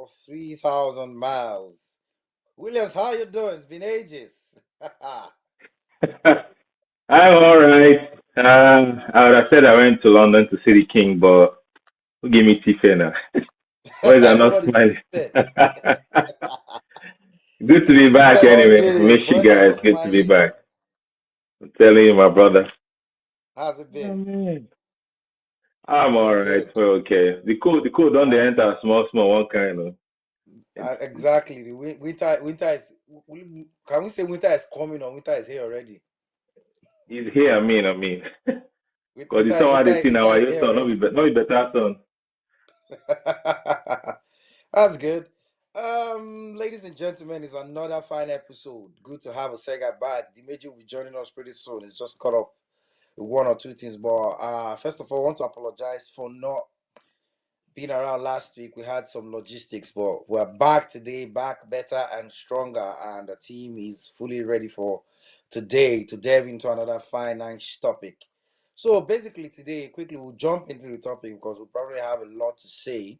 of 3,000 miles. Williams, how you doing? It's been ages. I'm all right. I would have said I went to London to see the King, but who gave me Tiffany now? Why is I not What did smiling? you say? Good to be Things back are not anyway. Miss doing. you Boys are guys. not Good to be smiling. back. I'm telling you, my brother. How's it Oh, been? man. It's I'm all been right. good. Well, okay. The cold don't they enter Nice. small, small one kind of. Exactly. The winter is. Can we say winter is coming or winter is here already? He's here. I mean, because the song they sing Winter now, is your here son, already. not be better son. That's good. Ladies and gentlemen, it's another fine episode. Good to have a Sega back. The major will be joining us pretty soon. It's just caught up with one or two things. But first of all, I want to apologize for not being around last week. We had some logistics, but we're back today, back better and stronger, and the team is fully ready for today to delve into another fine, nice topic. So basically, today, quickly, we'll jump into the topic because we'll probably have a lot to say.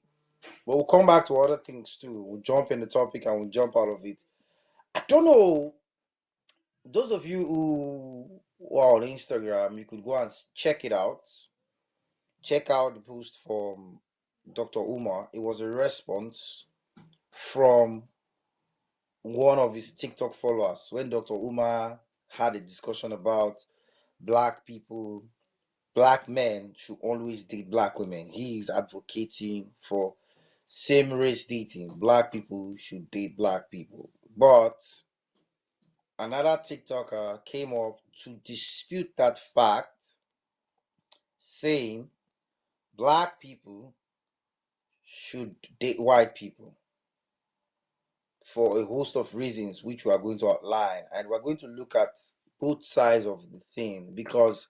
But we'll come back to other things too. We'll jump in the topic and we'll jump out of it. I don't know. Those of you who are on Instagram, you could go and check it out. Check out the post from Dr. Umar. It was a response from one of his TikTok followers when Dr. Umar had a discussion about black people, black men should always date black women. He is advocating for same race dating. Black people should date black people. But another TikToker came up to dispute that fact, saying black people should date white people for a host of reasons, which we are going to outline. And we're going to look at both sides of the thing because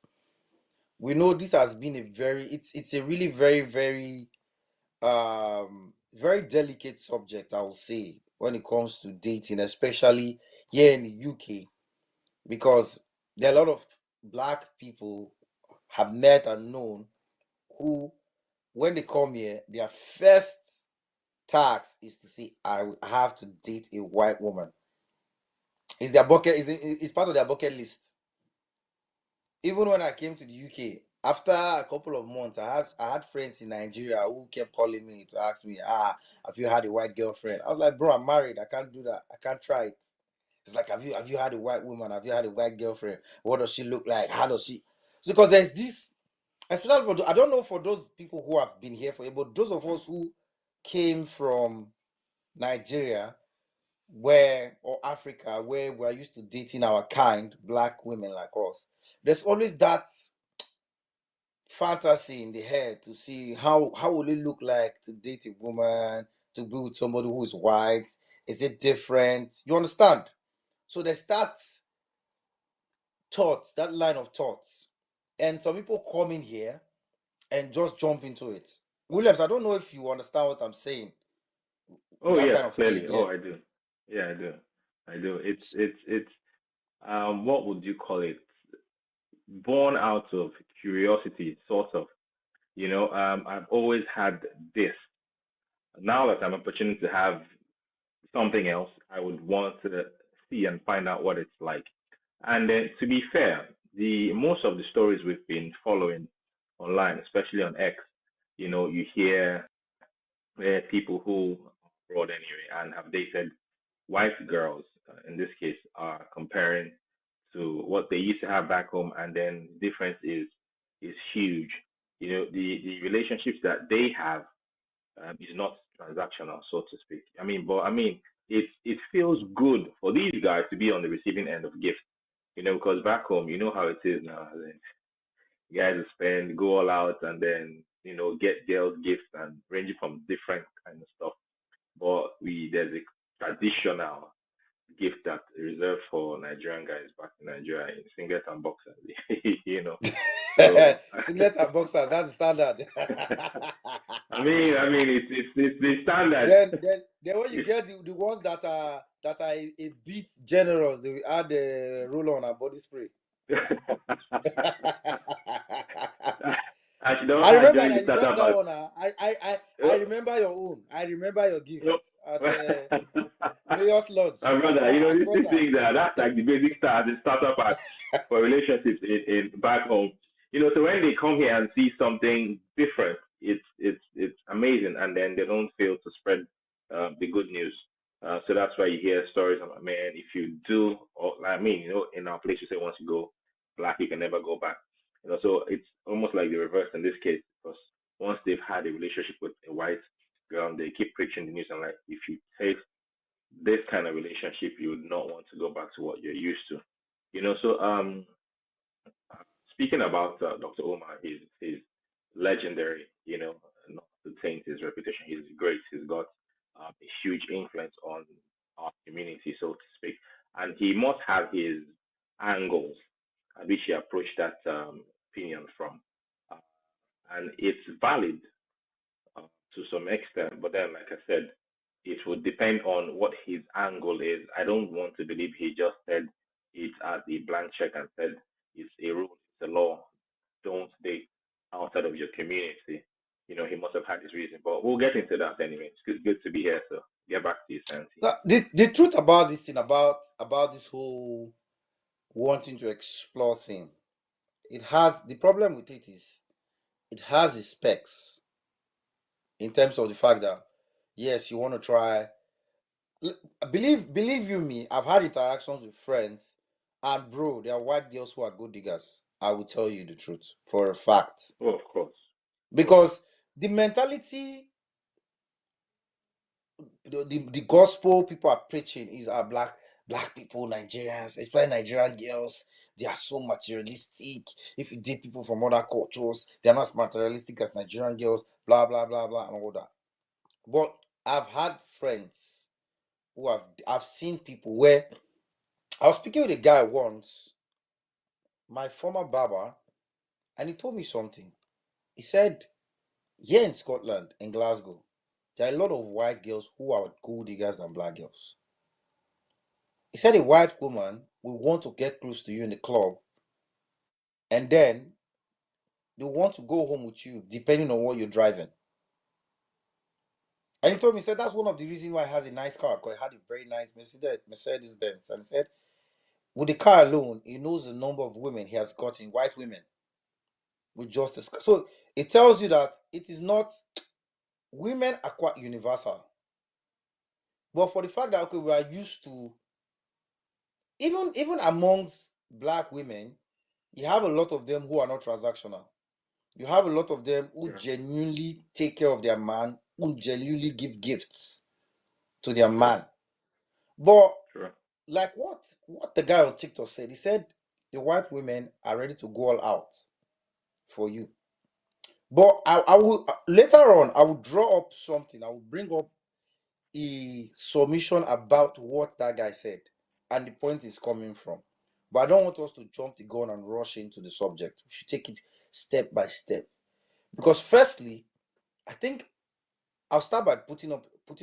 we know this has been a very, it's a really very delicate subject, I will say, when it comes to dating, especially here in the UK, because there are a lot of black people have met and known who, when they come here, their first task is to say, I have to date a white woman. It's their bucket, it's part of their bucket list. Even when I came to the UK, after a couple of months, I had friends in Nigeria who kept calling me to ask me, have you had a white girlfriend? I was like, bro, I'm married. I can't do that. I can't try it. It's like, have you had a white woman? Have you had a white girlfriend? What does she look like? How does she? So, because there's this, especially I don't know for those people who have been here for it, but those of us who came from Nigeria, where or Africa, where we're used to dating our kind, black women like us, there's always that fantasy in the head to see how will it look like to date a woman, to be with somebody who is white. Is it different? You understand? So there's that thoughts, that line of thoughts, and some people come in here and just jump into it. Williams, I don't know if you understand what I'm saying. Oh That yes, kind of thing, clearly. yeah. Oh, I do. Yeah, I do. I do. It's what would you call it? Born out of curiosity, sort of. I've always had this. Now that I'm opportunity to have something else, I would want to see and find out what it's like. And then, to be fair, the most of the stories we've been following online, especially on X, you hear people who abroad anyway and have dated white girls, in this case, are comparing to what they used to have back home, and then the difference is huge. The relationships that they have is not transactional, so to speak. But it feels good for these guys to be on the receiving end of gifts, because back home, you know how it is now. Guys will spend, go all out, and then get girls gifts and ranging from different kind of stuff. But there's a traditional gift that reserved for Nigerian guys back in Nigeria in singlet and boxers, So Singlet and boxers, that's the standard. it's the standard. Then when you get the ones that are a bit generous, they will add the roll on and body spray. And she don't I had remember joined the that you dropped startup that as one. I remember your own. I remember your gift at Mayor's Lodge. my brother, I these caught two her. things that's like the basic start, the startup at for relationships in back home. So when they come here and see something different, it's amazing, and then they don't fail to spread the good news. So that's why you hear stories about, man, if you do, or I mean, in our place, you say once you go black, you can never go back. So it's almost like the reverse in this case, because once they've had a relationship with a white girl, they keep preaching the news and like, if you take this kind of relationship, you would not want to go back to what you're used to. So speaking about Dr. Omar, he's legendary. Not to taint his reputation. He's great. He's got a huge influence on our community, so to speak, and he must have his angles at which he approached that opinion from, uh, and it's valid to some extent. But then, like I said, it would depend on what his angle is. I don't want to believe he just said it as a blank check and said it's a rule, it's a law. Don't date outside of your community. He must have had his reason, but we'll get into that anyway. It's good to be here. So get back to you, Santi. Now, the truth about this thing, about this whole wanting to explore thing, it has the problem with it is it has its specs in terms of the fact that yes, you want to try. Believe you me, I've had interactions with friends, and bro, there are white girls who are good diggers. I will tell you the truth for a fact. Oh, of course, of course. Because the mentality, the gospel people are preaching is our black people, Nigerians, especially Nigerian girls, they are so materialistic. If you date people from other cultures, they're not as materialistic as Nigerian girls, blah blah blah blah and all that. But I've had friends who I've seen people where I was speaking with a guy once, my former barber, and he told me something. He said, here in Scotland, in Glasgow, there are a lot of white girls who are gold diggers than black girls. He said a white woman will want to get close to you in the club, and then they want to go home with you depending on what you're driving. And he told me, he said that's one of the reasons why he has a nice car, because he had a very nice Mercedes Benz. And he said, with the car alone, he knows the number of women he has gotten, white women, with just this. So it tells you that it is not, women are quite universal. But for the fact that okay, we are used to, even amongst black women, you have a lot of them who are not transactional. You have a lot of them who Yeah, genuinely take care of their man, who genuinely give gifts to their sure, man. But sure. like what the guy on TikTok said, he said the white women are ready to go all out for you. But I will later on I will draw up something. I will bring up a submission about what that guy said and the point is coming from. But I don't want us to jump the gun and rush into the subject. We should take it step by step. Because firstly, I think I'll start by putting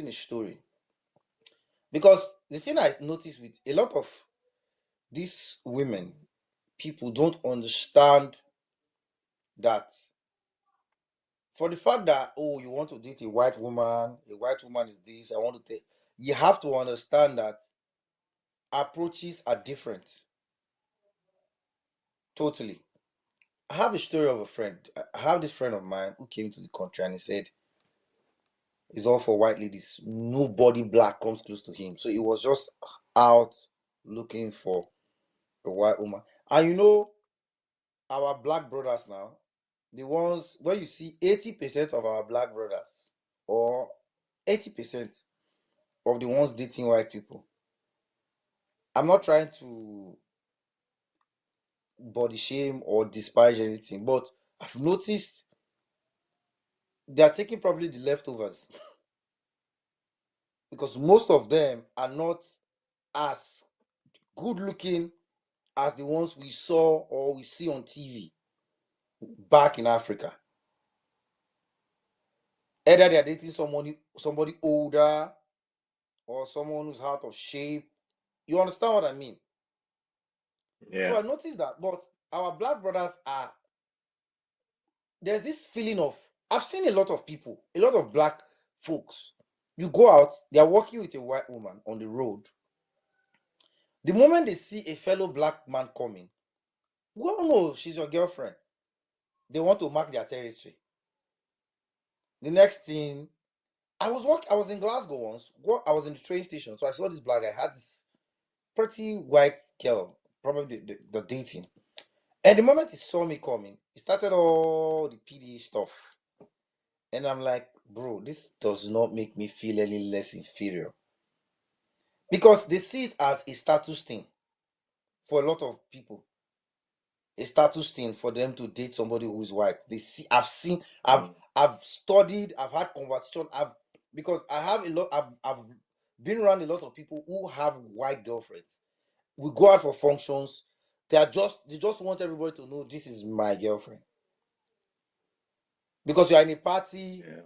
a story. Because the thing I noticed with a lot of these women, people don't understand that for the fact that oh, you want to date a white woman is this, I want to take, you have to understand that approaches are different. Totally. I have a story of a friend. I have this friend of mine who came to the country and he said it's all for white ladies. Nobody black comes close to him. So he was just out looking for a white woman. And our black brothers now, the ones where you see 80% of our black brothers, or 80% of the ones dating white people. I'm not trying to body shame or disparage anything, but I've noticed they are taking probably the leftovers because most of them are not as good looking as the ones we saw or we see on TV back in Africa. Either they are dating somebody older or someone who's out of shape. You understand what I mean? Yeah, So I noticed that, but our black brothers are there's this feeling of, I've seen a lot of people, a lot of black folks. You go out, they are walking with a white woman on the road. The moment they see a fellow black man coming, well, no, she's your girlfriend. They want to mark their territory. The next thing, I was in Glasgow once. I was in the train station, so I saw this black guy had this pretty white girl, probably the dating. And the moment he saw me coming, he started all the PDA stuff. And I'm like, bro, this does not make me feel any less inferior. Because they see it as a status thing for a lot of people. A status thing for them to date somebody who's white. They see, I've seen, Mm. I've studied, I've had conversation, because I have a lot, I've been around a lot of people who have white girlfriends. We go out for functions. They just want everybody to know this is my girlfriend. Because you're in a party Yeah.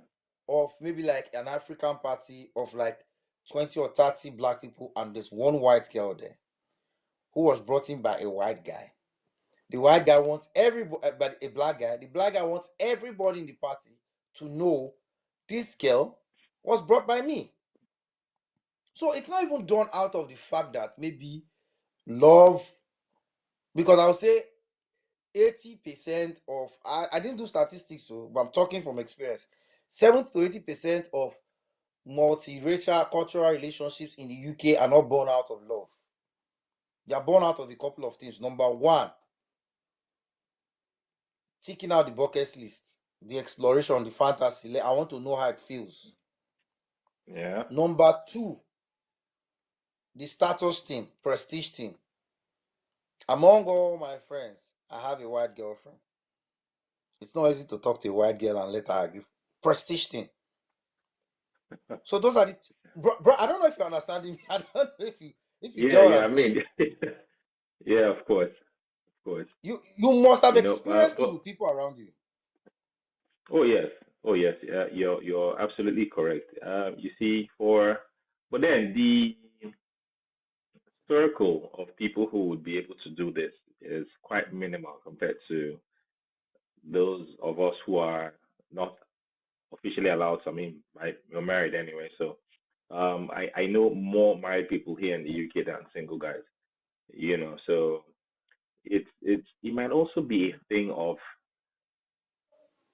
of maybe like an African party of like 20 or 30 black people, and there's one white girl there who was brought in by a white guy. The white guy wants everybody, but a black guy, the black guy wants everybody in the party to know this girl was brought by me. So it's not even done out of the fact that maybe love, because I'll say 80% of, I didn't do statistics, so but I'm talking from experience. 70 to 80% of multiracial cultural relationships in the UK are not born out of love. They are born out of a couple of things. Number one, ticking out the bucket list, the exploration, the fantasy. I want to know how it feels. Yeah. Number two, the status thing, prestige thing. Among all my friends, I have a white girlfriend. It's not easy to talk to a white girl and let her agree. Prestige thing. So those are the bro, I don't know if you're understanding me. I don't know if you Yeah, get what yeah. I'm I saying. mean, yeah, of course. You must have You know, experienced it but with people around you. oh yes, oh yes. You're absolutely correct. You see, but then the circle of people who would be able to do this is quite minimal compared to those of us who are not officially allowed. So, I mean, we're married anyway, so I know more married people here in the UK than single guys. You know, so it might also be a thing of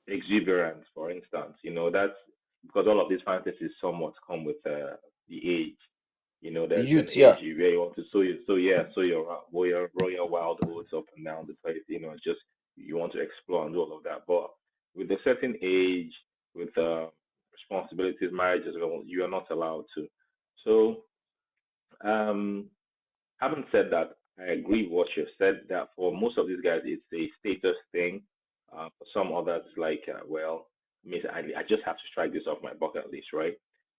exuberance, for instance. You know, that's because all of these fantasies somewhat come with the age. You know, The there's an youth, age yeah. where you want to sow your royal wild oats up and down the place. You know, just you want to explore and do all of that. But with a certain age, with responsibilities, marriage as well, you are not allowed to. So, um, having said that, I agree with what you've said. That for most of these guys, it's a status thing. For some others, it's like, well, means I just have to strike this off my bucket list, right?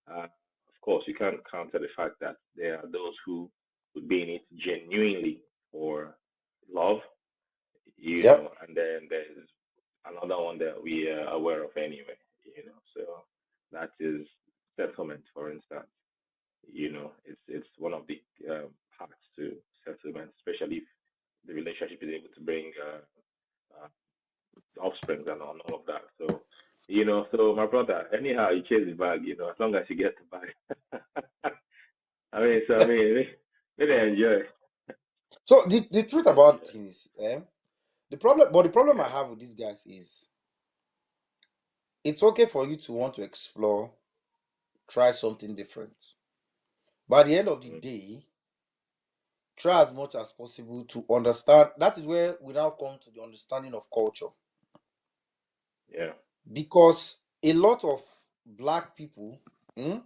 Of course, you can't counter the fact that there are those who would be in it genuinely for love, you Yep. know, and then there's another one that we are aware of anyway, you know. So that is settlement, for instance. You know, it's one of the parts to settlement, especially if the relationship is able to bring offspring and all of that. So, you know, so my brother, anyhow, you chase the bag, you know, as long as you get the bag. I mean, really enjoy. So the truth about Enjoy. things, the problem I Yeah. have with these guys is it's okay for you to want to explore, try something different. But at the end of the Mm, day, try as much as possible to understand. That is where we now come to the understanding of culture. yeah. Because a lot of black people mm,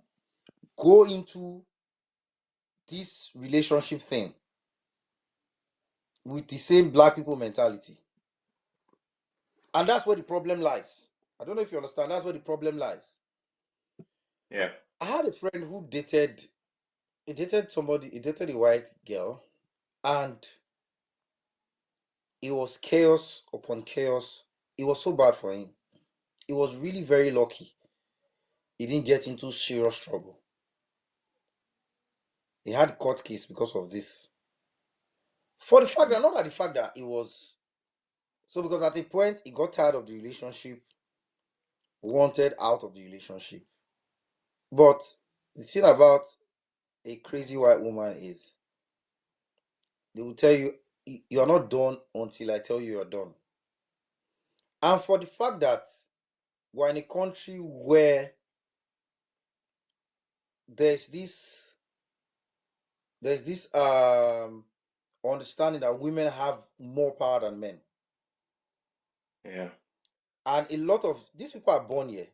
go into this relationship thing with the same black people mentality. And that's where the problem lies. I don't know if you understand. That's where the problem lies. Yeah. I had a friend who dated somebody, he dated a white girl, and it was chaos upon chaos. It was so bad for him. He was really very lucky. He didn't get into serious trouble. He had a court case because of this. For the fact Mm, that, not that the fact that he was So because at a point he got tired of the relationship, wanted out of the relationship. But the thing about a crazy white woman is they will tell you you are not done until I tell you you're done. And for the fact that we're in a country where there's this there's this understanding that women have more power than men. Yeah. And a lot of these people are born here.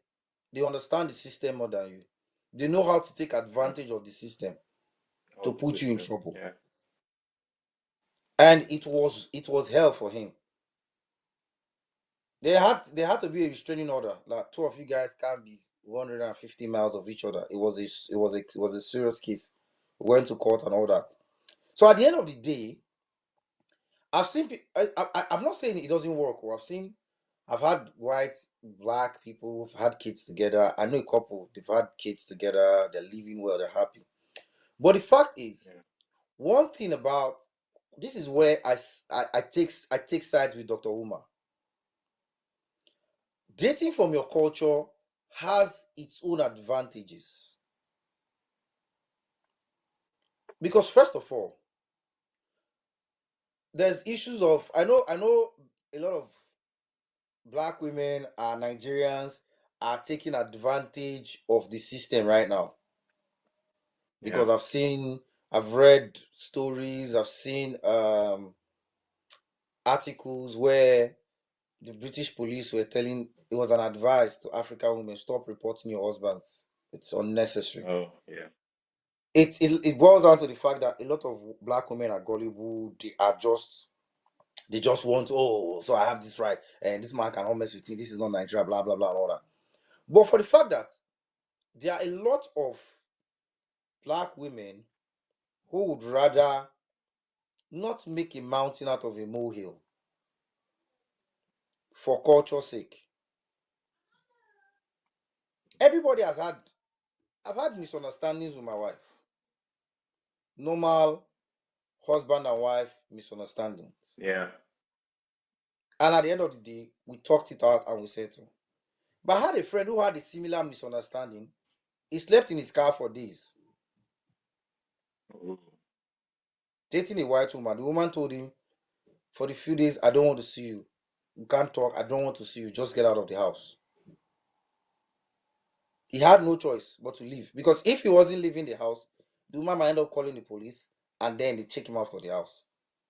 They understand the system more than you. They know how to take Mm. advantage of the system to put you in Obviously. trouble. Yeah. And it was hell for him. They had to be a restraining order. Like two of you guys can't be 150 miles of each other. It was a serious case. We went to court and all that. So at the end of the day, I've seen. I'm not saying it doesn't work. I've had white, black people who've had kids together. I know a couple. They've had kids together. They're living well. They're happy. But the fact is, Yeah. one thing about this is where I take sides with Dr. Uma. Dating from your culture has its own advantages because first of all, there's issues of I know a lot of black women and Nigerians are taking advantage of the system right now Yeah. because I've read stories, I've seen articles where the British police were telling it was an advice to African women, stop reporting your husbands. It's unnecessary. Oh, yeah. It boils down to the fact that a lot of black women are gullible. They just want, oh, so I have this right, and this man cannot mess with me. This is not Nigeria, blah blah blah, and all that. But for the fact that there are a lot of black women who would rather not make a mountain out of a molehill for culture's sake. Everybody has had, I've had misunderstandings with my wife. Normal husband and wife misunderstandings. Yeah. And at the end of the day, we talked it out and we settled. But I had a friend who had a similar misunderstanding. He slept in his car for days, Ooh. dating a white woman. The woman told him, for the few days, I don't want to see you. We can't talk. I don't want to see you. Just get out of the house. He had no choice but to leave. Because if he wasn't leaving the house, the woman might end up calling the police and then they check him out of the house.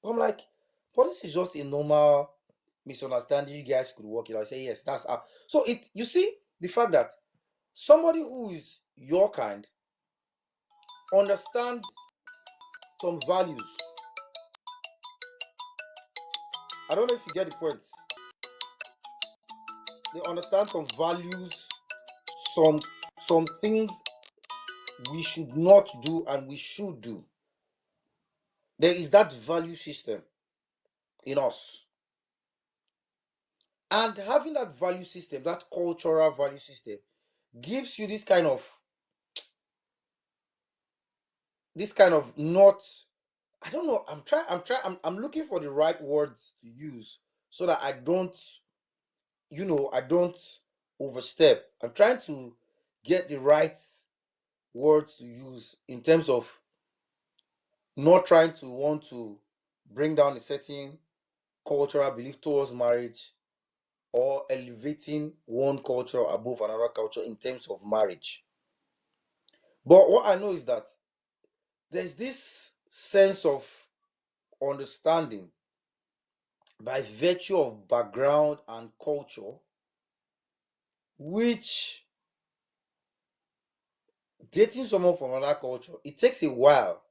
But I'm like, but this is just a normal misunderstanding. You guys could work it out. I say, yes, that's how. So you see, the fact that somebody who is your kind understands some values. I don't know if you get the point. They understand some values, some some things we should not do and we should do. There is that value system in us. And having that value system, that cultural value system, gives you this kind of not, I don't know, I'm looking for the right words to use so that I don't overstep. I'm trying to get the right words to use in terms of not trying to want to bring down a certain cultural belief towards marriage or elevating one culture above another culture in terms of marriage. But what I know is that there's this sense of understanding by virtue of background and culture, which dating someone from another culture, it takes a while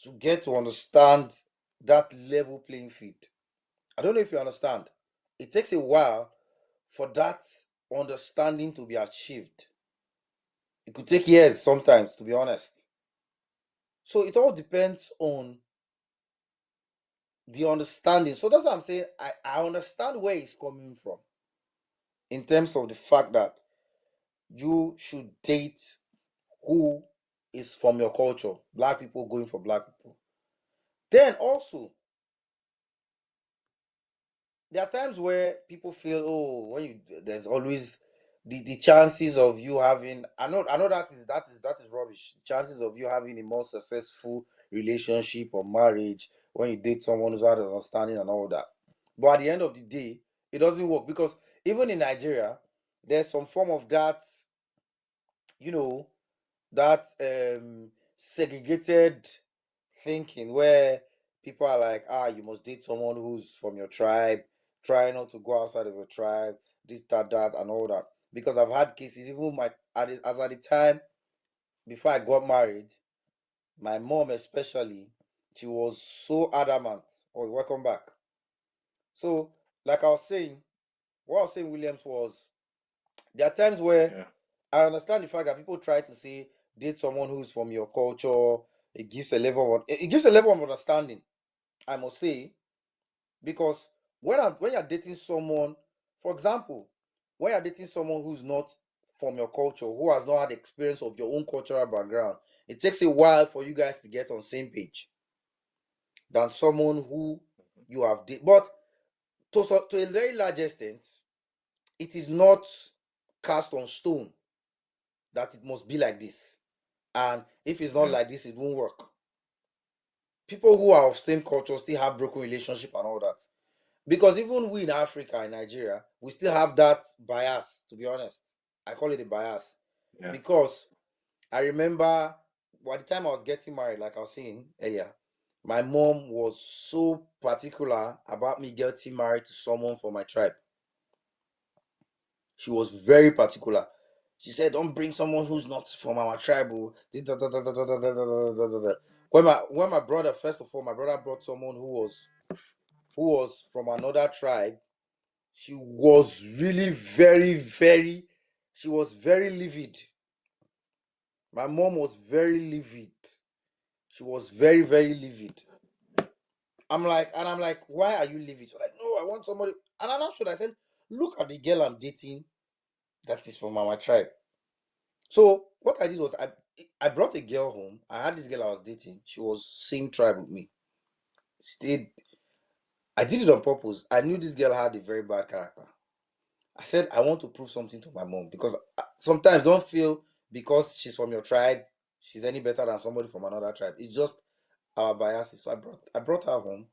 to get to understand that level playing field. I don't know if you understand. It takes a while for that understanding to be achieved. It could take years sometimes, to be honest. So it all depends on the understanding. So that's what I'm saying. I understand where it's coming from in terms of the fact that you should date who is from your culture. Black people going for black people. Then also, there are times where people feel, oh, when you there's always the chances of you having. I know that is rubbish. Chances of you having a more successful relationship or marriage when you date someone who's had an understanding and all that. But at the end of the day, it doesn't work because even in Nigeria, there's some form of that, you know, that segregated thinking where people are like, you must date someone who's from your tribe, try not to go outside of your tribe, this, that, and all that. Because I've had cases, even as at the time before I got married, my mom especially, she was so adamant. Oh, welcome back. So, like I was saying, what I was saying, Williams, was there are times where Yeah. I understand the fact that people try to say date someone who's from your culture. It gives a level of understanding, I must say, because when you're dating someone, for example, when you're dating someone who's not from your culture, who has not had experience of your own cultural background, it takes a while for you guys to get on the same page than someone who you have dated. But to a very large extent, it is not cast on stone that it must be like this. And if it's not Yeah. like this, it won't work. People who are of same culture still have broken relationship and all that. Because even we in Africa, in Nigeria, we still have that bias, to be honest. I call it a bias. Yeah. Because I remember by the time I was getting married, like I was saying earlier, my mom was so particular about me getting married to someone from my tribe. She was very particular. She said, "Don't bring someone who's not from our tribe." Oh." When my brother, first of all, my brother brought someone who was from another tribe. She was really very, very. She was very livid. My mom was very livid. She was very, very livid. I'm like, why are you livid? She's like, no, I want somebody. And I'm not sure. I said, look at the girl I'm dating that is from our tribe. So what I did was I brought a girl home. I had this girl I was dating. She was same tribe with me. Stayed. I did it on purpose. I knew this girl had a very bad character. I said I want to prove something to my mom because sometimes don't feel because she's from your tribe she's any better than somebody from another tribe. It's just our biases. So I brought her home.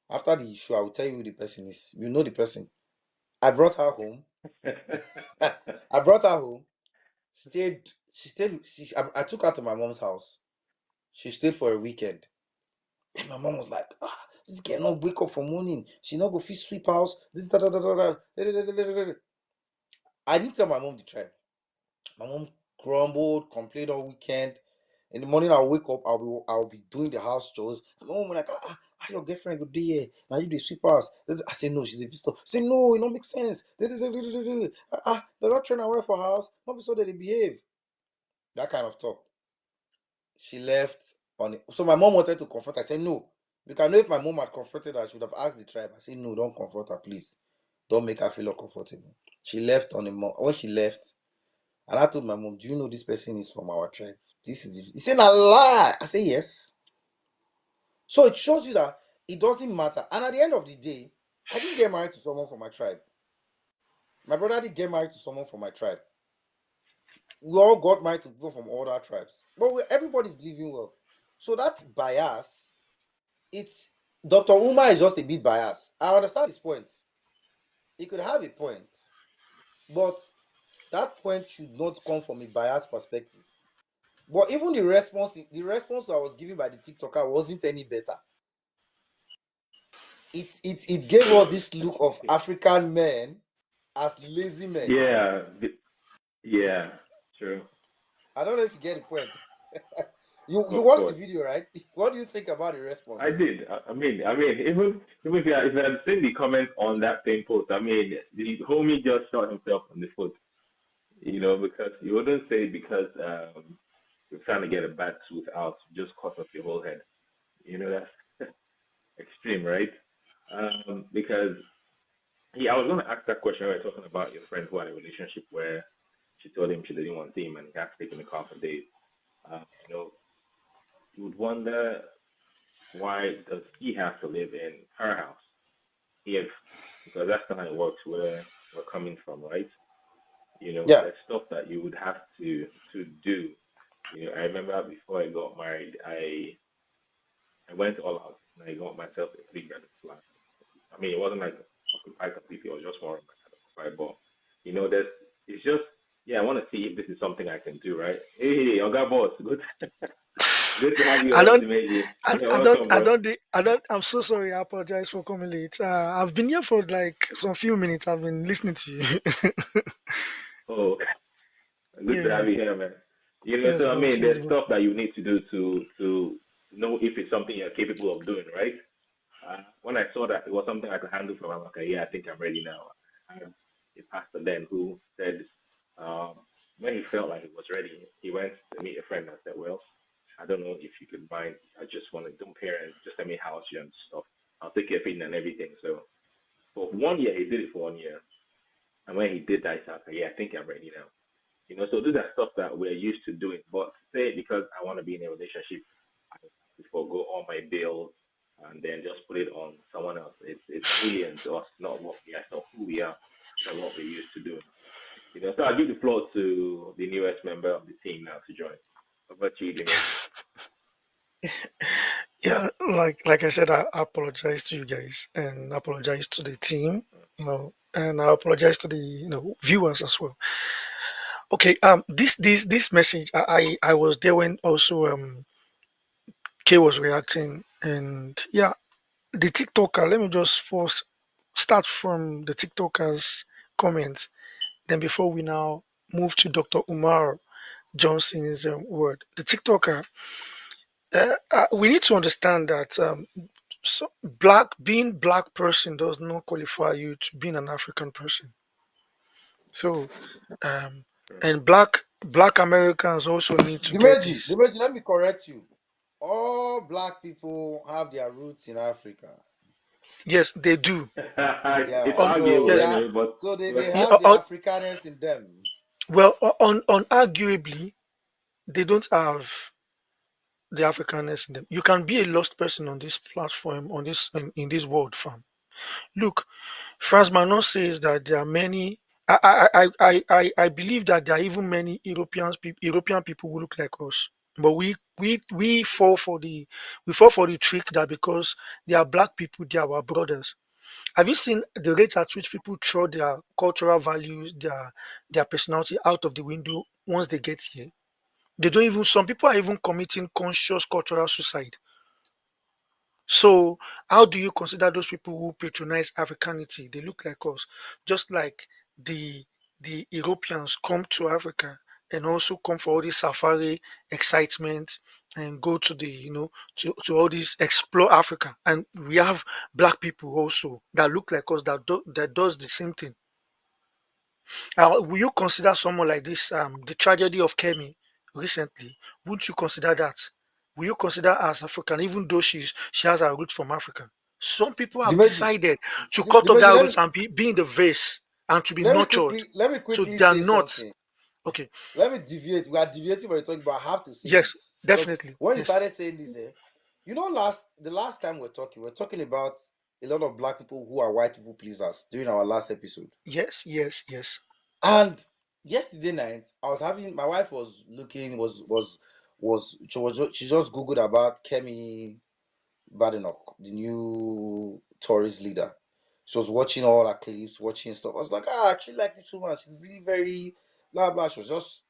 After the issue, I will tell you who the person is. You know the person. I brought her home. I brought her home. Stayed. She stayed. I took her to my mom's house. She stayed for a weekend. And my mom was like, this girl not wake up for morning. She not go fit sweep house. This da da da da da. I didn't tell my mom the tribe. My mom grumbled, complained all weekend. In the morning, I'll wake up. I'll be doing the house chores. My mom will like, how your girlfriend go there? Here? Now you the sweep house. I say no, she's a visitor. I say no, it don't make sense. They're not throwing away for house. Not be so that they behave. That kind of talk. She left on it. So my mom wanted to confront her. I said no. Because I know if my mom had confronted her, she would have asked the tribe. I said no, don't confront her, please. Don't make her feel uncomfortable. She left on the when she left, and I told my mom, do you know this person is from our tribe? This is he said a lie. I said yes. So it shows you that it doesn't matter. And at the end of the day, I didn't get married to someone from my tribe. My brother didn't get married to someone from my tribe. We all got married to people from other tribes. But everybody's living well. So that bias, it's Dr. Uma is just a bit biased. I understand his point. He could have a point, but that point should not come from a biased perspective. But even the response I was given by the TikToker wasn't any better. It gave us this look of African men as lazy men. Yeah. Yeah. True. I don't know if you get the point. You Of watched the course. video, right? What do you think about the I response? did. I mean, even if I had seen the comments on that same post, I mean, the homie just shot himself in the foot. Because you wouldn't say because you're trying to get a bad tooth out, just cut off your whole head. That's extreme, right? Because I was gonna ask that question. We were talking about your friend who had a relationship where she told him she didn't want him and he had to take in the car for days. Um, you know, you would wonder why does he have to live in her house? if, because that's not how it works where we're coming from, right? Yeah. There's stuff that you would have to do. I remember before I got married, I went all out and I got myself a 3 bedroom flat. I mean, it wasn't like occupied completely; it was just more of my kind of occupied. But there's it's just yeah, I want to see if this is something I can do, right? Hey, Oga boss, good good to have you I on, don't, Dimeji. I, Yeah, I don't, welcome, I bro. don't, I don't. I'm so sorry. I apologize for coming late. I've been here for like some few minutes. I've been listening to you. Oh, good to have Yeah. you here, man. Yes, So I boss. mean, Yes, there's boss. stuff that you need to do to know if it's something you're capable of doing, right? When I saw that it was something I could handle from, I'm like, okay, yeah, I think I'm ready now. I had a pastor then who said, um, when he felt like he was ready, he went to meet a friend and said, well, I don't know if you could mind. I just want to, don't pay rent, just let me house you and stuff. I'll take care of it and everything. So for 1 year, he did it for 1 year. And when he did that, he said, okay, yeah, I think I'm ready now. So these are stuff that we're used to doing. But say because I want to be in a relationship, I have to forego all my bills and then just put it on someone else. It's alien to us, not what we are, not who we are, not what we're used to doing. So I'll give the floor to the newest member of the team now to join. Over to you, Dimeji. Yeah, like I said, I apologize to you guys and I apologize to the team. And I apologize to the viewers as well. Okay. This message, I was there when also K was reacting, and yeah, the TikToker. Let me just first start from the TikToker's comments. Then before we now move to Dr. Umar Johnson's word, the TikToker, we need to understand that being black person does not qualify you to being an African person. So, um, and black Americans also need to get this. Dimeji, let me correct you. All black people have their roots in Africa. Yes, they do. Yeah. It's On So arguable they yes, are anyway, but so they yeah, have the Africanness in them. well, on arguably, they don't have the Africanness in them. You can be a lost person on this platform, on this in this world, fam. Look, Franz Manon says that there are many. I believe that there are even many European people who look like us, but we fall for the trick that because they are black people, they are our brothers. Have you seen the rate at which people throw their cultural values, their personality out of the window once they get here? They don't even. Some people are even committing conscious cultural suicide. So, how do you consider those people who patronize Africanity? They look like us, just like the the Europeans come to Africa and also come for all this safari excitement and go to the to all this explore Africa. And we have black people also that look like us that does the same thing. Will you consider someone like this, the tragedy of Kemi recently? Would you consider that? Will you consider her as African, even though she has her roots from Africa? Some people have Dimeji, decided to cut off Dimeji, that roots and be in the vase and to be nurtured. let me So quickly they are say not something. okay. Let me deviate. We are deviating from the topic, but I have to say Yes, this because definitely. when you Yes, started saying this, the last time we're talking about a lot of black people who are white people pleasers during our last episode. yes, yes, yes. And yesterday night, I was having my wife was looking she just googled about Kemi Badenoch, the new tourist leader. She was watching all her clips, watching stuff. I was like, I actually like this woman. She's really very blah blah. She was just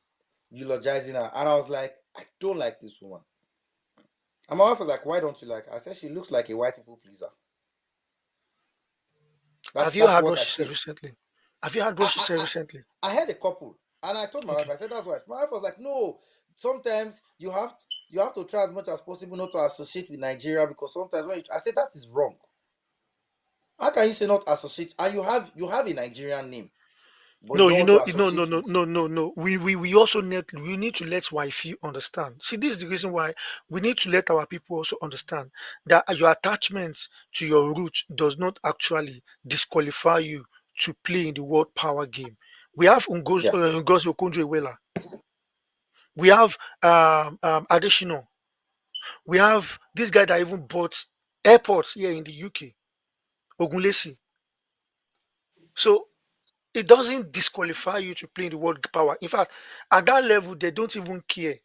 eulogizing her, and I was like, I don't like this woman. And my wife was like, why don't you like her? I said she looks like a white people pleaser. Have you That's heard what what I she said said. recently? Have you heard what I she I said I, recently? I had a couple, and I told my wife. Okay. I said that's why. My wife was like, no. Sometimes you have to try as much as possible not to associate with Nigeria because sometimes I said that is wrong. How can you say not associate? And you have a Nigerian name, but you No, don't want to no, associate no, with. no, no, no. We also need to let wifey understand. See, this is the reason why we need to let our people also understand that your attachment to your root does not actually disqualify you to play in the world power game. We have Yeah. Ngozi Okonjo-Iweala. We have Adesina. We have this guy that even bought airports here in the UK, Ogunlesi. So it doesn't disqualify you to play in the world power. In fact, at that level, they don't even care.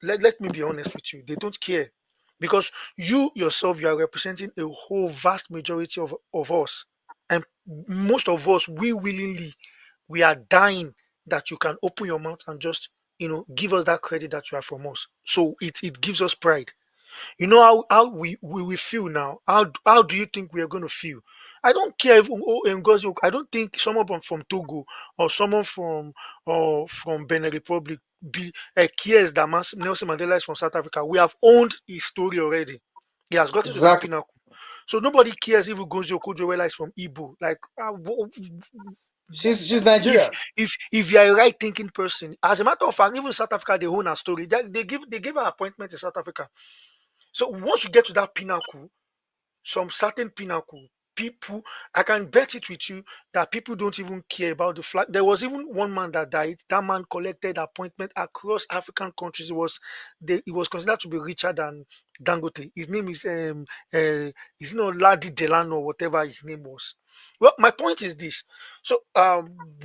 Let me be honest with you. They don't care. Because you yourself, you are representing a whole vast majority of us. And most of us, we willingly, we are dying that you can open your mouth and just, give us that credit that you are from us. So it gives us pride. You know how we feel now. How do you think we are going to feel? I don't care if Ngozi, I don't think someone from Togo or someone from Benin Republic cares that Nelson Mandela is from South Africa. We have owned his story already. He has gotten to that Exactly. pinnacle. So nobody cares if Ugonzi Okojo is from Igbo. Like, She's if Nigerian. if you are a right thinking person, as a matter of fact, even South Africa they own a story. They give an appointment in South Africa. So once you get to that pinnacle, some certain pinnacle, people, I can bet it with you that people don't even care about the flag. There was even one man that died. That man collected appointment across African countries. It was considered to be richer than Dangote. His name is Ladi Delano or whatever his name was. Well, my point is this. So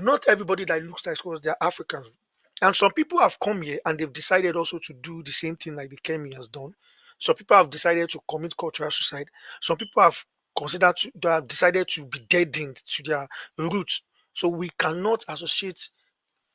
not everybody that looks like us, they're Africans. And some people have come here and they've decided also to do the same thing like the Kemi has done. Some people have decided to commit cultural suicide. Some people have they have decided to be deadened to their roots. So we cannot associate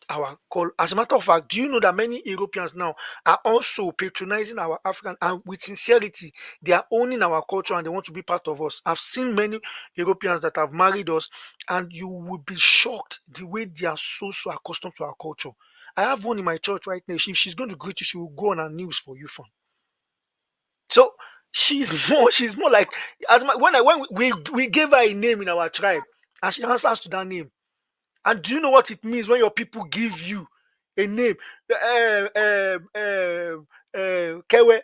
our call. As a matter of fact, do you know that many Europeans now are also patronizing our African and with sincerity, they are owning our culture and they want to be part of us. I've seen many Europeans that have married us, and you will be shocked the way they are so accustomed to our culture. I have one in my church right now. If she's going to greet you, she will go on her news for you, fun. So she's more like when we gave her a name in our tribe and she answers to that name. And do you know what it means when your people give you a name? Kewe,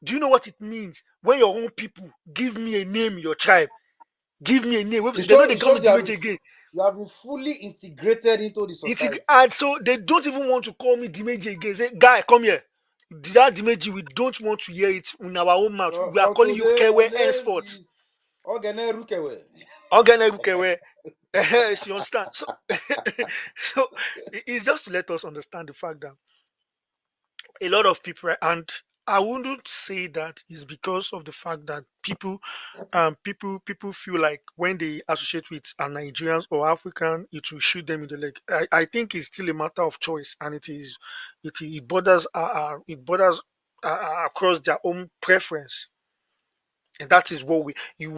do you know what it means when your own people give me a name in your tribe? Give me a name. They know they It call me shows Dimeji again. you have been fully integrated into the society. And so they don't even want to call me Dimeji again. Say, guy, come here. That Dimeji, we don't want to hear it in our own mouth. We are From calling you today, your Kewe name henceforth. is Ogene Rukewe. Kewe. You understand? So, so it's just to let us understand the fact that a lot of people, and I wouldn't say that is because of the fact that people feel like when they associate with a Nigerians or African, it will shoot them in the leg. I think it's still a matter of choice, and it borders across their own preference. And that is what we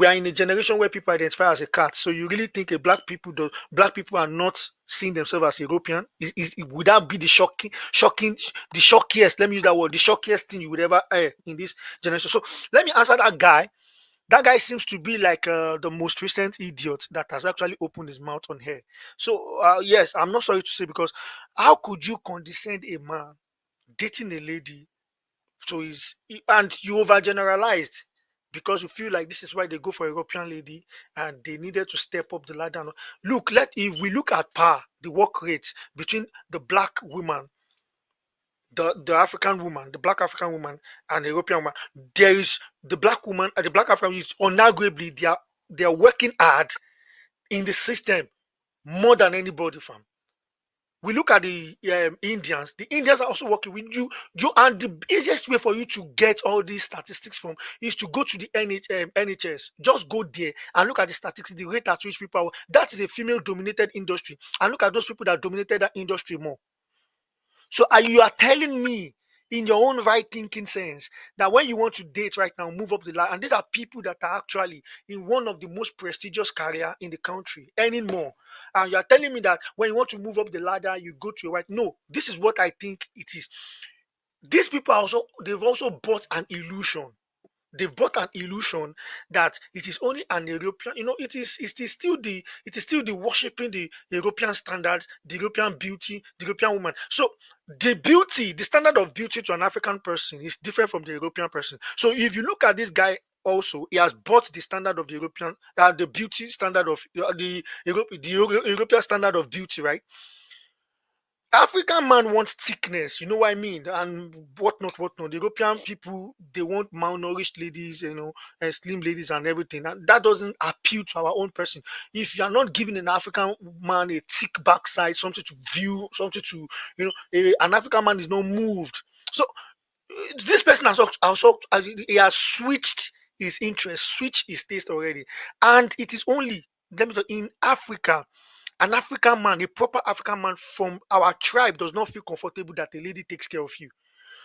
are in a generation where people identify as a cat. So you really think a black people are not seeing themselves as European? Would that be the the shockiest? Let me use that word, the shockiest thing you would ever hear in this generation. So let me answer that guy. That guy seems to be like the most recent idiot that has actually opened his mouth on here. So yes, I'm not sorry to say, because how could you condescend a man dating a lady? So and you overgeneralized because you feel like this is why they go for a European lady and they needed to step up the ladder. Look, if we look at the work rates between the black woman, the African woman, the black African woman, and the European woman, there is the black woman and the black African woman is unarguably they are working hard in the system more than anybody from. We look at the Indians. The Indians are also working with you. And the easiest way for you to get all these statistics from is to go to the NHS. Just go there and look at the statistics, the rate at which people are. That is a female-dominated industry, and look at those people that dominated that industry more. So you are telling me, in your own right thinking sense, that when you want to date right now, move up the line, and these are people that are actually in one of the most prestigious career in the country, earning more, and you are telling me that when you want to move up the ladder, you go to your right. No, this is what I think it is. These people they've also bought an illusion. They've bought an illusion that it is only an European, it is still the worshiping the European standards, the European beauty, the European woman. So the standard of beauty to an African person is different from the European person. So if you look at this guy also, he has bought the standard of the European, the beauty standard of the European standard of beauty, right? African man wants thickness, you know what I mean, and whatnot, whatnot. The European people, they want malnourished ladies, and slim ladies and everything. And that doesn't appeal to our own person. If you are not giving an African man a thick backside, something to view, something to, an African man is not moved. So this person he has switched his interest, switched his taste already, and it is only, let me tell you, in Africa, an African man, a proper African man from our tribe, does not feel comfortable that a lady takes care of you.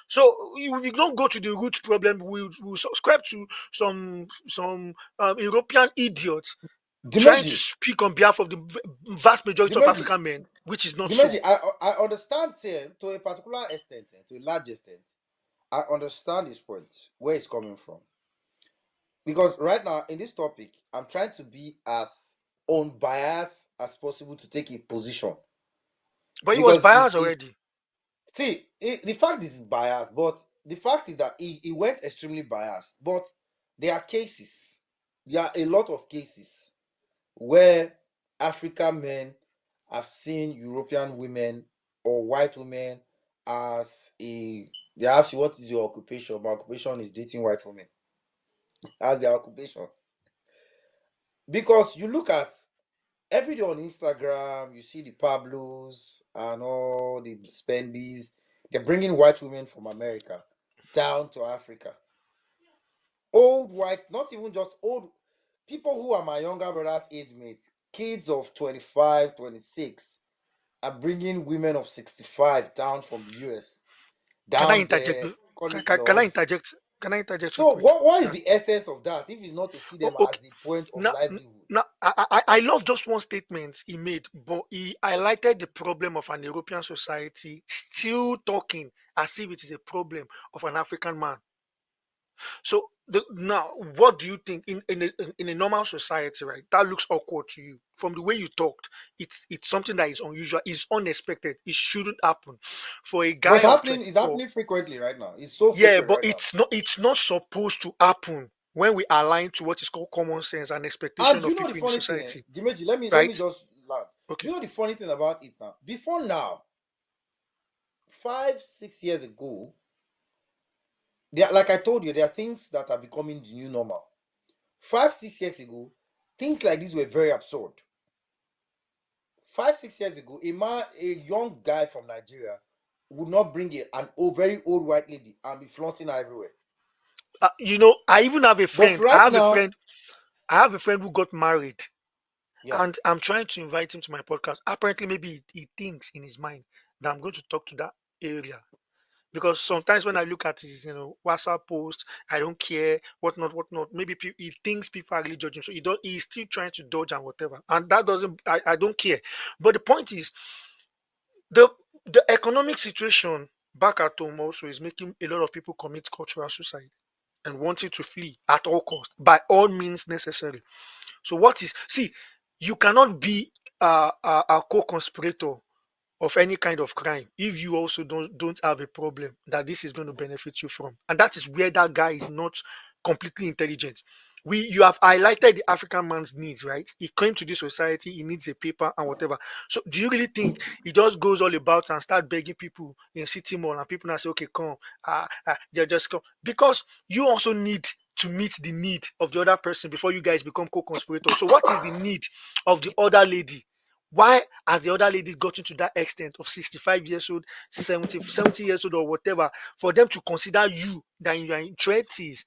So if you don't go to the root problem, we subscribe to some European idiots trying to Dimeji, speak on behalf of the vast majority of Dimeji, African men, which is not so. Dimeji, I understand, say, to a particular extent, to a large extent, I understand his point, where it's coming from. Because right now, in this topic, I'm trying to be as unbiased as possible to take a position. But he was Because biased already. see, the fact is biased, but the fact is that he went extremely biased. But there are cases, there are a lot of cases where African men have seen European women or white women as a, they ask you, what is your occupation? My occupation is dating white women. As their occupation. Because you look at every day on Instagram, you see the Pablos and all the Spendies. They're bringing white women from America down to Africa. Old white, not even just old people who are my younger brother's age mates, kids of 25, 26, are bringing women of 65 down from the US, Can I down interject? there, call it Can I love. interject? Can I interject real So, quick? what is Sir? the essence of that if it's not to see them Okay. as a point of Now, livelihood? now I love just one statement he made, but he highlighted the problem of an European society still talking as if it is a problem of an African man. So now, what do you think in a normal society, right? That looks awkward to you from the way you talked. It's something that is unusual, is unexpected. It shouldn't happen for a But guy of it's 24. happening frequently right now. It's so Yeah, frequent but right now. it's not supposed to happen when we align to what is called common sense and And expectation do you of know the people in the funny thing, society, Dimeji? Let me right? just land. Do Okay. you know the funny thing about it now? Before now, 5, 6 years ago, there, like I told you, there are things that are becoming the new normal. 5, 6 years ago, things like this were very absurd. 5, 6 years ago, a young guy from Nigeria would not bring an old, very old white lady and be flaunting her everywhere. I even have a But friend. right now, I have a friend who got married, yeah. and I'm trying to invite him to my podcast. Apparently, maybe he thinks in his mind that I'm going to talk to that area. Because sometimes when I look at his, WhatsApp post, I don't care, whatnot, whatnot. Maybe he thinks people are really judging, so he's still trying to dodge and whatever, and that doesn't. I don't care. But the point is, the the economic situation back at home also is making a lot of people commit cultural suicide and wanting to flee at all costs, by all means necessary. So what is see, you cannot be a co-conspirator of any kind of crime if you also don't have a problem that this is going to benefit you from, and that is where that guy is not completely intelligent. You have highlighted the African man's needs, right? He came to this society, he needs a paper and whatever. So do you really think he just goes all about and start begging people in city mall, and people now say, okay, come, they just come, because you also need to meet the need of the other person before you guys become co-conspirators. So what is the need of the other lady? Why has the other lady gotten to that extent of 65 years old, 70 years old, or whatever, for them to consider you that you are in 20s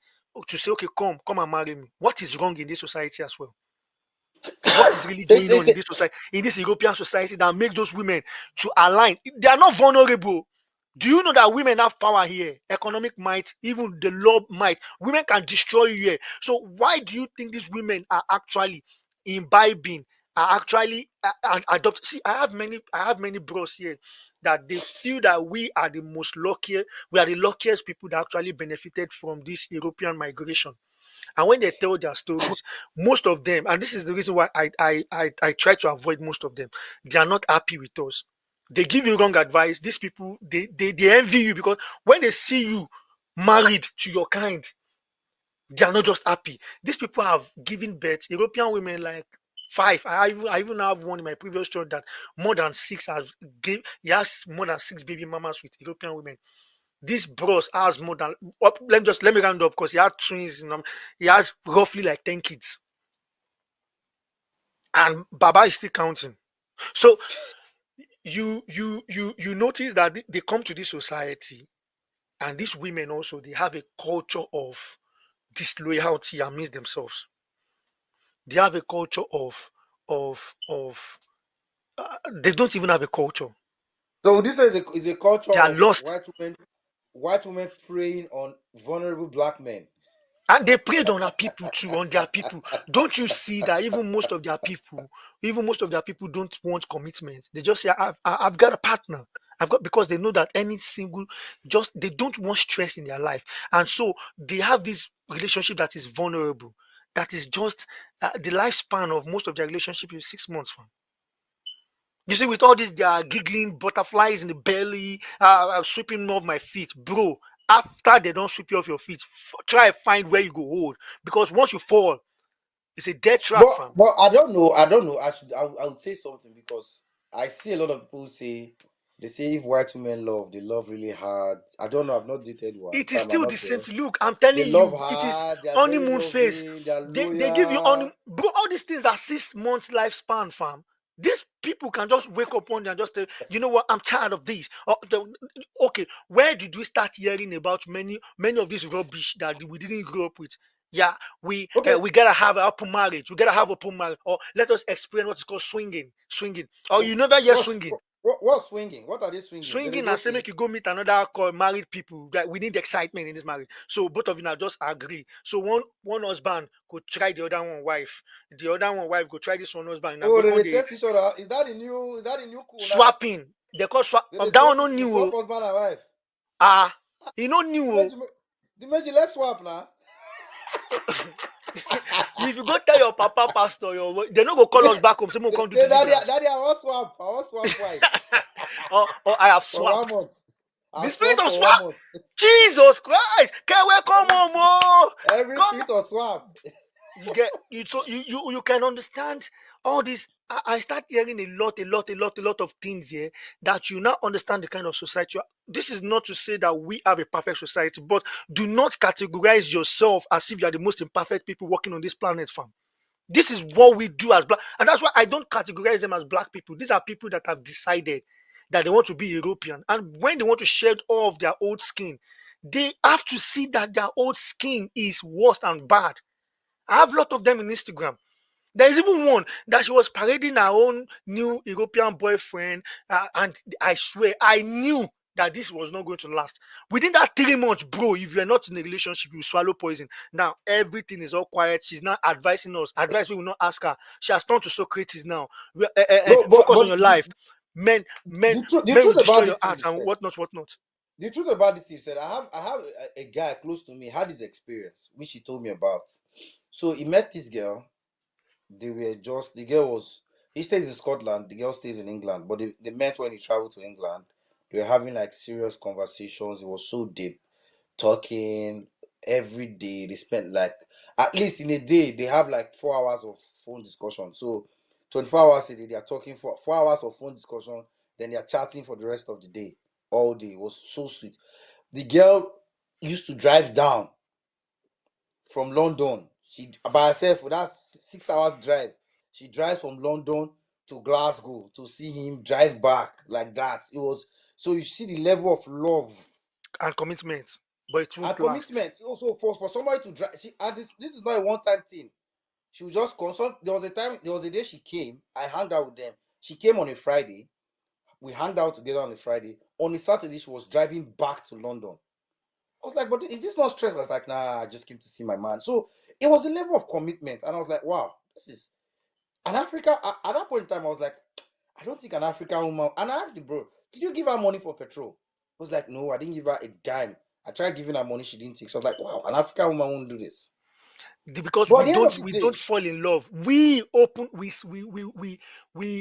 to say, okay, come and marry me? What is wrong in this society as well? What is really It's, going on it's, in this society, in this European society, that makes those women to align? They are not vulnerable. Do you know that women have power here? Economic might, even the law might. Women can destroy you here. So why do you think these women are actually imbibing, are actually adopt? See, I have many bros here that they feel that we are the most luckiest, we are the luckiest people that actually benefited from this European migration. And when they tell their stories, most of them, and this is the reason why I try to avoid most of them, they are not happy with us. They give you wrong advice. These people, they envy you, because when they see you married to your kind, they are not just happy. These people have given birth, European women, like 5. I even have one in my previous church that more than 6 he has more than 6 baby mamas with European women. This bros has more than let me round up because he had twins. He has roughly like 10 kids, and Baba is still counting. So you notice that they come to this society, and these women also they have a culture of disloyalty amidst themselves. They have a culture of they don't even have a culture. So this is a culture They are of lost. white women preying on vulnerable black men. And they preyed on our people too, on their people. Don't you see that even most of their people don't want commitment. They just say, I've got a partner. I've got because they know that any single just they don't want stress in their life. And so they have this relationship that is vulnerable. That is just the lifespan of most of their relationship is 6 months from. You see, with all this, they are giggling, butterflies in the belly, sweeping off my feet, bro. After they don't sweep you off your feet, try and find where you go hold, because once you fall, it's a dead trap, fam. But I don't know. I don't know. I would say something because I see a lot of people say they say if white women love, they love really hard. I don't know. I've not dated one. It is Sam, I'm still the not same there. thing. Look, I'm They telling love you, it is hard. They are very honeymoon phase. loving. They are They give you honeymoon, loyal. bro. All these things are 6 months lifespan, fam. These people can just wake up one day and just say, you know what, I'm tired of this. Okay, where did we start hearing about many of this rubbish that we didn't grow up with? Yeah, Okay. we gotta have an open marriage. We gotta have open marriage, or let us experience what is called swinging. Or you never hear swinging. What's swinging? What are they swinging? They Swinging go and say see. make you go meet another married people that we need excitement in this marriage. So both of you now just agree. So one husband could try the other one wife. The other one wife go try this one husband. Now Oh, go they the test each other. Is that the new? Is that the new cool now? swapping. They call swap. They That one swap. no They new. swap husband and wife. He no new. The major, let's swap now. If you go tell your papa pastor, they no go call us back home. Say we come do deliverance. Daddy, I want swap. I want swap wife or I have for 1 swapped. month. The I spirit swap of for 1 swap. month. Jesus Christ! Can we come home? Oh, Every come. spirit of swap. You get you so you can understand all this. I start hearing a lot of things here that you now understand the kind of society. This is not to say that we have a perfect society, but do not categorize yourself as if you are the most imperfect people walking on this planet, fam. This is what we do as black, and that's why I don't categorize them as black people. These are people that have decided that they want to be European, and when they want to shed all of their old skin, they have to see that their old skin is worse and bad. I have a lot of them in Instagram. There is even one that she was parading her own new European boyfriend, and I swear I knew that this was not going to last. Within that 3 months, bro, if you're not in a relationship, you swallow poison. Now everything is all quiet. She's not advising us. Advice we will not ask her. She has turned to Socrates now. No, Focus on but your life. Men, men, the men will truth destroy about your this thing heart you and said. whatnot. The truth about this thing you said. I have a guy close to me had this experience which he told me about. So he met this girl. They were just the girl was he stays in Scotland, the girl stays in England, but they met when he traveled to England. They were having like serious conversations. It was so deep, talking every day. They spent like at least in a day they have like 4 hours of phone discussion. So 24 hours a day they are talking for 4 hours of phone discussion, then they are chatting for the rest of the day, all day. It was so sweet. The girl used to drive down from London. She by herself for that 6 hours drive. She drives from London to Glasgow to see him drive back like that. It was so you see the level of love And commitment, but it and won't last. commitment. Also for somebody to drive, she and this is not a one-time thing. She was just consult. There was a day she came. I hung out with them. She came on a Friday. We hung out together on a Friday. On a Saturday, she was driving back to London. I was like, but is this not stress? I was like, nah, I just came to see my man. So it was a level of commitment. And I was like, wow, this is an Africa. At that point in time, I was like, I don't think an African woman. And I asked the bro, did you give her money for petrol? I was like, no, I didn't give her a dime. I tried giving her money, she didn't take. So I was like, wow, an African woman won't do this. Because But at we the end of don't the we don't day, fall in love. We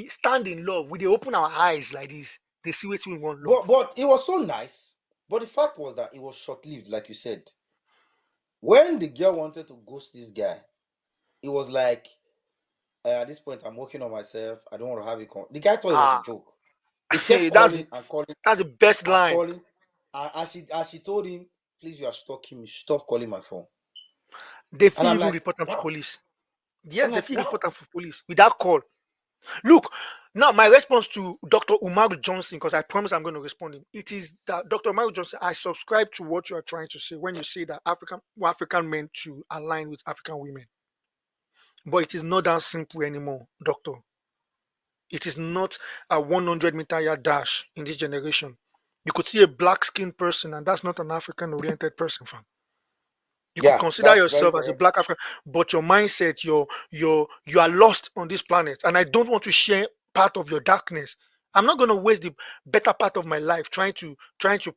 stand in love. We they open our eyes like this. They see what we want love. but it was so nice. But the fact was that it was short lived, like you said. When the girl wanted to ghost this guy, it was like At this point, I'm working on myself. I don't want to have it. The guy thought it was a Ah, joke. He kept that's calling and calling that's the best and line. calling. As she told him, please, you are stalking me. Stop calling my phone. They And feel I'm even like, report them to wow. police. I'm Yes, they like, feel wow. report them for police without call. Look, now my response to Dr. Umaru Johnson, because I promise I'm going to respond him. It is that Dr. Umaru Johnson, I subscribe to what you are trying to say when you say that African men to align with African women. But it is not that simple anymore, doctor. It is not a 100-meter yard dash in this generation. You could see a black skinned person, and that's not an African oriented person, fam. You could Yeah, consider that's very yourself as a correct. black African, but your mindset, you are lost on this planet. And I don't want to share part of your darkness. I'm not going to waste the better part of my life trying to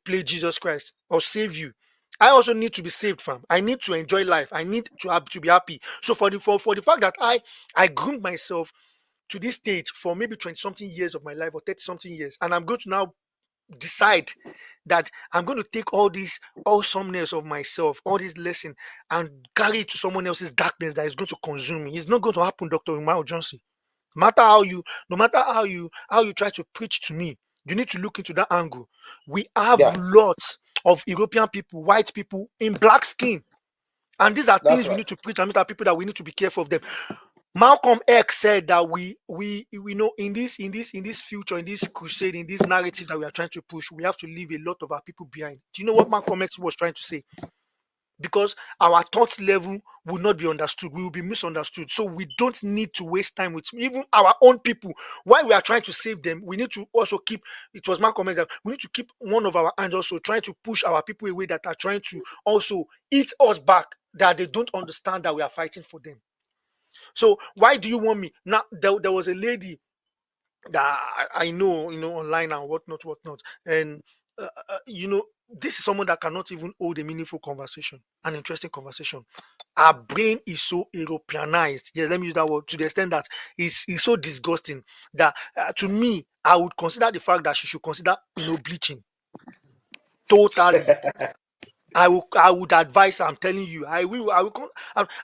play Jesus Christ or save you. I also need to be saved, fam. I need to enjoy life. I need to be happy. So for the fact that I groomed myself to this stage for maybe 20 something years of my life or 30 something years, and I'm going to now decide that I'm going to take all this awesomeness of myself, all this lesson, and carry it to someone else's darkness that is going to consume me. It's not going to happen, Dr. Umar Johnson. No matter how you try to preach to me, you need to look into that angle. We have Yeah, lots of European people, white people in black skin. And these are that's things we right. need to preach, and these are people that we need to be careful of them. Malcolm X said that we know in this future, in this crusade, in this narrative that we are trying to push, we have to leave a lot of our people behind. Do you know what Malcolm X was trying to say? Because our thought level will not be understood, we will be misunderstood. So we don't need to waste time with even our own people. While we are trying to save them, we need to also keep. It was Malcolm X that we need to keep one of our hands also trying to push our people away that are trying to also eat us back. That they don't understand that we are fighting for them. So why do you want me now? There was a lady that I know, online and whatnot, and this is someone that cannot even hold a meaningful conversation, an interesting conversation. Our brain is so Europeanized. Yes, let me use that word to the extent that is so disgusting that to me, I would consider the fact that she should consider, bleaching totally. I would advise her. I'm telling you, I will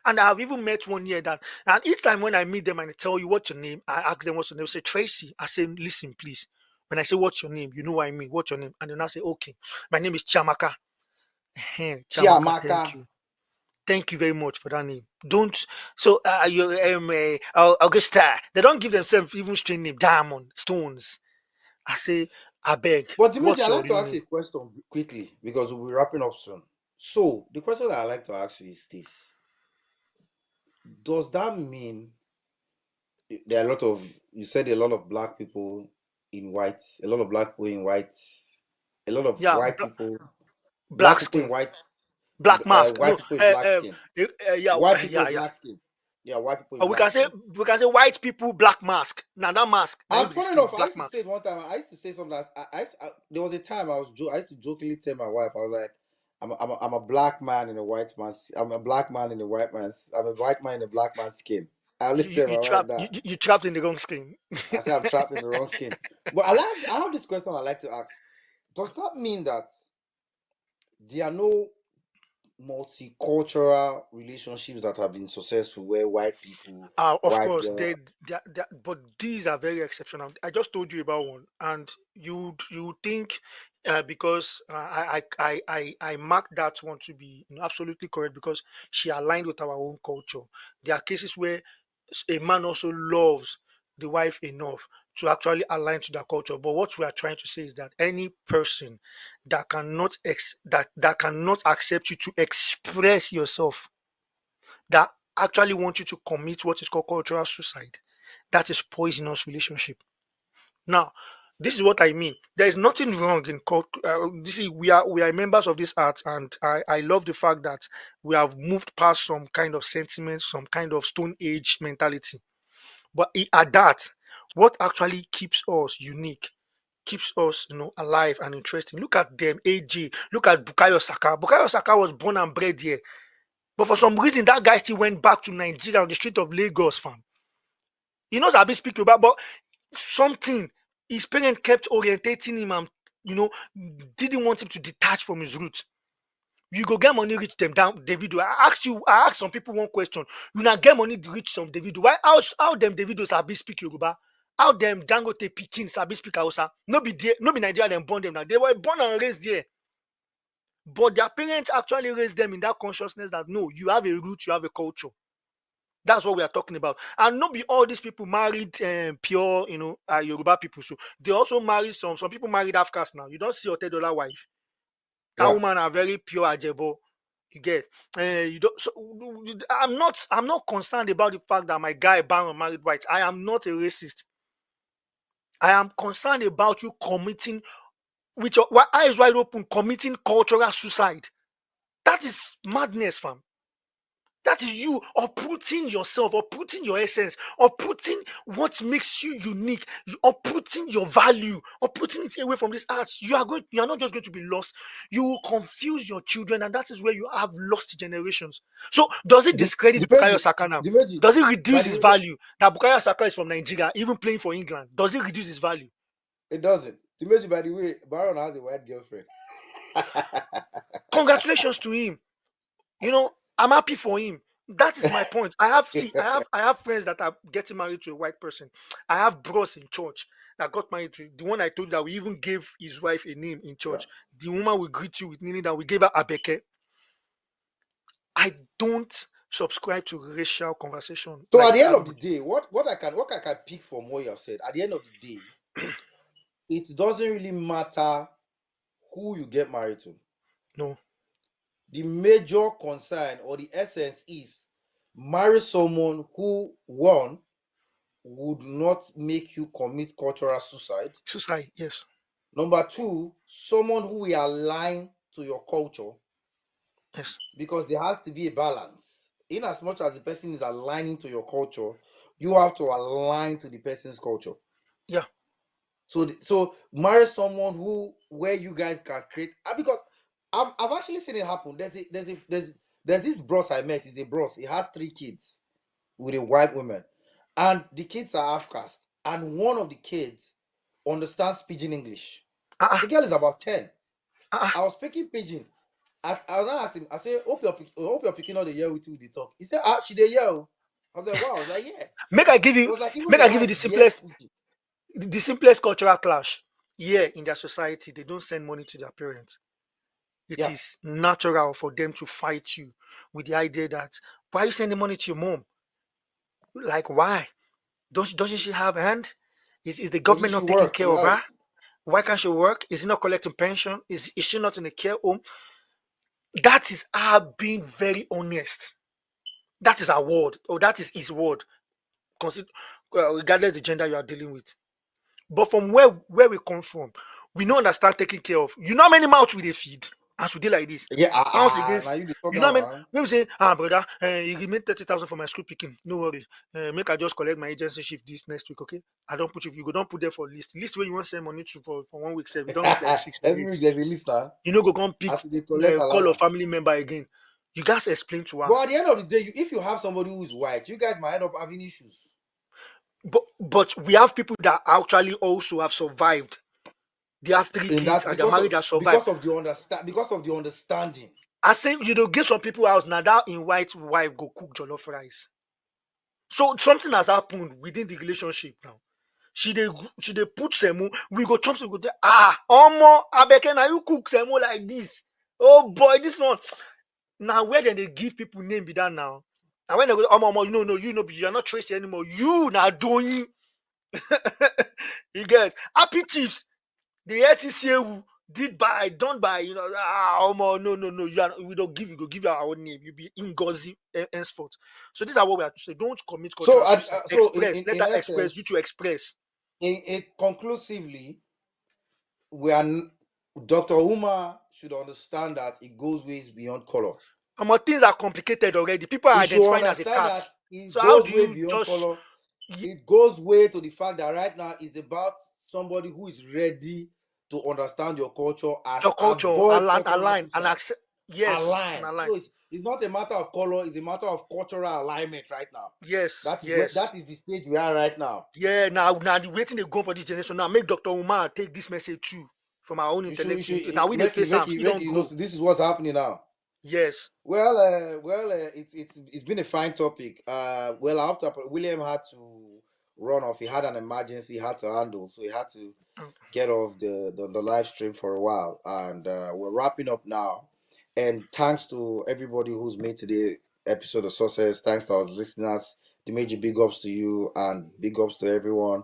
and I've even met one here that, and each time when I meet them and I tell you what's your name, I ask them what's your name. They say Tracy. I say, listen, please. When I say what's your name, you know what I mean. What's your name? And then I say, okay, my name is Chiamaka. Chiamaka, Chiamaka. thank you very much for that name. Don't so you Augusta. They don't give themselves even strange name. Diamond, Stones. I say, I beg. But Dimeji, What's I'd your like to real ask name? you a question quickly because we'll be wrapping up soon. So the question that I'd like to ask you is this: does that mean there are a lot of you said a lot of black people in white, a lot of black people in white, a lot of Yeah, white people, black black people in skin. white, Black mask. white No, people in black skin, yeah, white people yeah, in yeah. black skin. Yeah, white people in Or we black can say skin. white people black mask. Now that mask, now And be the funny skin, enough, I black used to mask. say it one time. I used to say something. There was a time I used to jokingly tell my wife, I was like, I'm a black man in a white man's. I'm a black man in a white man's. I'm a white man in a black man's skin. I You always you, tell you my wife trapped you, that. you trapped in the wrong skin. I say I'm trapped in the wrong skin. But I have this question I like to ask. Does that mean that there are no multicultural relationships that have been successful where Of white course, girl? but these are very exceptional. I just told you about one, and you would think because I marked that one to be absolutely correct because she aligned with our own culture. There are cases where a man also loves the wife enough to actually align to their culture. But what we are trying to say is that any person that cannot accept you to express yourself, that actually want you to commit what is called cultural suicide, that is poisonous relationship. Now, this is what I mean. There is nothing wrong in cult. This is we are members of this art, and I love the fact that we have moved past some kind of sentiments, some kind of Stone Age mentality. But at that, what actually keeps us unique, keeps us alive and interesting. Look at them, AJ. Look at Bukayo Saka. Bukayo Saka was born and bred here. But for some reason, that guy still went back to Nigeria on the street of Lagos, fam. He knows I've been speaking about, but something, his parents kept orientating him and, you know, didn't want him to detach from his roots. You go get money reach them down Davido. I ask some people one question. You now get money to reach some Davido. Why how them Davido sabi speak Yoruba? How them Dangote Pikin sabi speak Hausa? No be there, no be Nigeria them born them now. They were born and raised there. But their parents actually raised them in that consciousness that no, you have a root, you have a culture. That's what we are talking about. And not be all these people married pure, Yoruba people. So they also married some people married half caste now. You don't see $10 wife. That Yeah. woman are very pure Ajebo. You get you don't so I'm not concerned about the fact that my guy Baron married white. I am not a racist. I am concerned about you committing with your eyes wide open, committing cultural suicide. That is madness, fam. That is you uprooting yourself, uprooting your essence, uprooting what makes you unique, uprooting your value, uprooting it away from this art. You are not just going to be lost. You will confuse your children, and that is where you have lost generations. So, does it discredit Bukayo Dimeji, Saka now? Dimeji, Does it by reduce the his way, value that Bukayo Saka is from Nigeria, even playing for England? Does it reduce his value? it doesn't. Dimeji, by the way, Baron has a white girlfriend. Congratulations to him. I'm happy for him. That is my point. I have friends that are getting married to a white person. I have bros in church that got married to the one I told you that we even gave his wife a name in Yeah. church. The woman will greet you with meaning that we gave her Abeke. I don't subscribe to racial conversation So at like the end that. of the day, what I can pick from what you have said, at the end of the day, it doesn't really matter who you get married to. No, The major concern or the essence is marry someone who, one, would not make you commit cultural suicide. suicide. Yes, Number two, someone who will align to your culture, yes, because there has to be a balance. In as much as the person is aligning to your culture, you have to align to the person's culture. yeah. So marry someone where you guys can create, because I've actually seen it happen. There's this bros I met. He's a bros. He has 3 kids with a white woman, and the kids are half caste, and one of the kids understands pidgin English. Uh-uh, The girl is about 10. uh-uh. I was speaking pidgin. I was asking him, I said, hope you're picking out the year with you they talk. He said, she the yell. I was like, wow. I was like, yeah. Make I give It you was like even make the I give you wife the gets simplest pidgin. the simplest cultural clash. Yeah, in their society, they don't send money to their parents. It Yeah. is natural for them to fight you with the idea that why are you sending money to your mom? Like why? Doesn't she have a hand? Is the Doesn't government she not taking work? care of Yeah. her? Why can't she work? Is she not collecting pension? Is she not in a care home? That is her being very honest. That is her word, or that is his word. Consider, regardless the gender you are dealing with. But from where we come from, we don't understand taking care of. You know how many mouths we dey feed as we dey like this. Yeah. Pounds against. Now you talk You know that what I mean? one. When we say, brother, you remain 30,000 for my school picking. No worry. Make I just collect my agency shift this next week, okay? I don't put you go don't put there for list. List where you want to send money to for 1 week, save. You don't reach like 6 to Every 8. week there's a lister You know, go come pick as they collect call a allowance. family member again. You guys explain to her. But at the end of the day, if you have somebody who is white, you guys might end up having issues. But we have people that actually also have survived. They have 3 In kids that and their marriage has survived. because of the understanding. I say get some people house now that in white wife go cook jollof rice. So something has happened within the relationship now. She dey put semo, we go chop, we go there. Omo, Abeke, now you cook semo like this. Oh boy, this one. Now where then they give people name be that now? And when they go, omo, no, you are not Tracy anymore. You now doing. You get happy chiefs. The ATCU done by omo, no, we don't give you go give you our own name. You be Ngozi henceforth. So these are what we have to say. Don't commit cultural suicide. So Express. Let in her express. You essence, to express. conclusively, we are Dr. Uma should understand that it goes ways beyond color. Things are complicated already. People are He should identifying as a understand cat. that it So how goes do way you beyond just color. It goes way to the fact that right now it's about somebody who is ready to understand your culture and your culture avoid cultural align and suicide. accept? Yes, and Align. align. So it's not a matter of color, it's a matter of cultural alignment right now. Yes, That yes. is the stage we are right now. Yeah, now the waiting they go for this generation. Now make Dr. Umar take this message too from our own You should intellectual input. Now we the make face it am, he don't you know go. this is what's happening now. Yes. It's been a fine topic. After William had to run off, he had an emergency he had to handle, so he had to Mm. get off the live stream for a while, and we're wrapping up now. And thanks to everybody who's made today episode of success. Thanks to our listeners. The major big ups to you and big ups to everyone.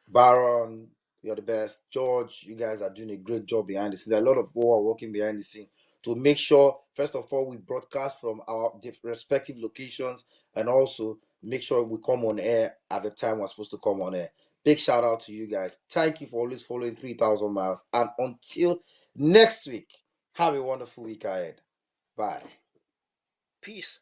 Baron, you're the best. George, you guys are doing a great job behind the scene. There are a lot of people who are working behind the scene to make sure, first of all, we broadcast from our respective locations and also make sure we come on air at the time we're supposed to come on air. Big shout out to you guys. Thank you for always following 3,000 miles. And until next week, have a wonderful week ahead. Bye. Peace.